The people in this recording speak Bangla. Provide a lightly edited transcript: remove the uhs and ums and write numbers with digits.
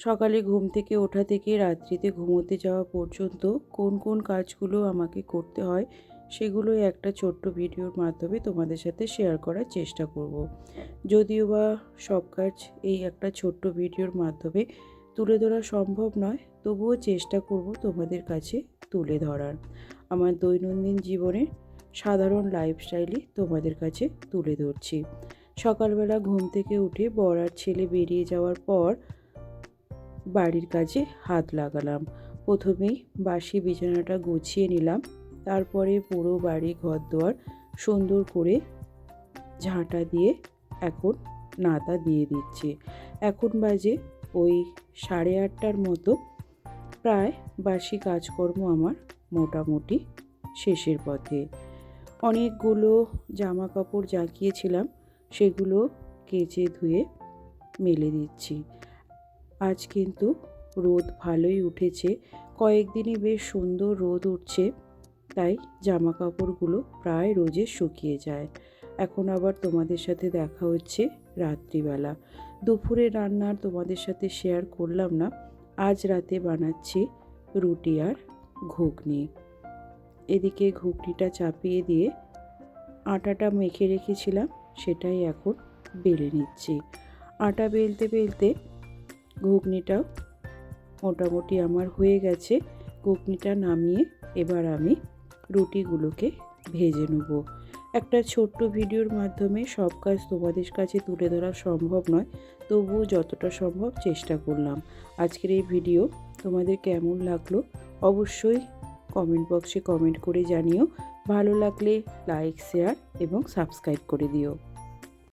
সকালে ঘুম থেকে ওঠা থেকে রাত্রিতে ঘুমোতে যাওয়া পর্যন্ত কোন কোন কাজগুলো আমাকে করতে হয় সেগুলোই একটা ছোট্ট ভিডিওর মাধ্যমে তোমাদের সাথে শেয়ার করার চেষ্টা করব। যদিও বা সব কাজ এই একটা ছোট্ট ভিডিওর মাধ্যমে তুলে ধরা সম্ভব নয়, তবুও চেষ্টা করব তোমাদের কাছে তুলে ধরার। আমার দৈনন্দিন জীবনের সাধারণ লাইফস্টাইলই তোমাদের কাছে তুলে ধরছি। সকালবেলা ঘুম থেকে উঠে বর আর ছেলে বেরিয়ে যাওয়ার পর বাড়ির কাজে হাত লাগালাম। প্রথমেই বাসি বিছানাটা গুছিয়ে নিলাম, তারপরে পুরো বাড়ি ঘরদোর সুন্দর করে ঝাঁটা দিয়ে এখন নাতা দিয়ে দিচ্ছি। এখন বাজে ওই 8:30টার মতো। প্রায় বাসি কাজকর্ম আমার মোটামুটি শেষের পথে। অনেকগুলো জামা কাপড় জাঁকিয়েছিলাম, সেগুলো কেচে ধুয়ে মেলে দিচ্ছি। আজ কিন্তু রোদ ভালোই উঠেছে, কয়েকদিনই বেশ সুন্দর রোদ উঠছে, তাই জামা কাপড়গুলো প্রায় রোজে শুকিয়ে যায়। এখন আবার তোমাদের সাথে দেখা হচ্ছে রাত্রিবেলা। দুপুরে রান্নার তোমাদের সাথে শেয়ার করলাম না। আজ রাতে বানাচ্ছি রুটি আর ঘুগনি। এদিকে ঘুগনিটা চাপিয়ে দিয়ে আটাটা মেখে রেখেছিলাম, সেটাই এখন বেলে নিচ্ছি। আটা বেলতে বেলতে ঘুগনিটাও মোটামুটি আমার হয়ে গেছে। ঘুগনিটা নামিয়ে এবার আমি রুটিগুলোকে ভেজে নেব। একটা ছোট্ট ভিডিওর মাধ্যমে সব কাজ তোমাদের কাছে তুলে ধরা সম্ভব নয়, তবুও যতটা সম্ভব চেষ্টা করলাম। আজকের এই ভিডিও তোমাদের কেমন লাগলো অবশ্যই কমেন্ট বক্সে কমেন্ট করে জানিও। ভালো লাগলে লাইক, শেয়ার এবং সাবস্ক্রাইব করে দিও।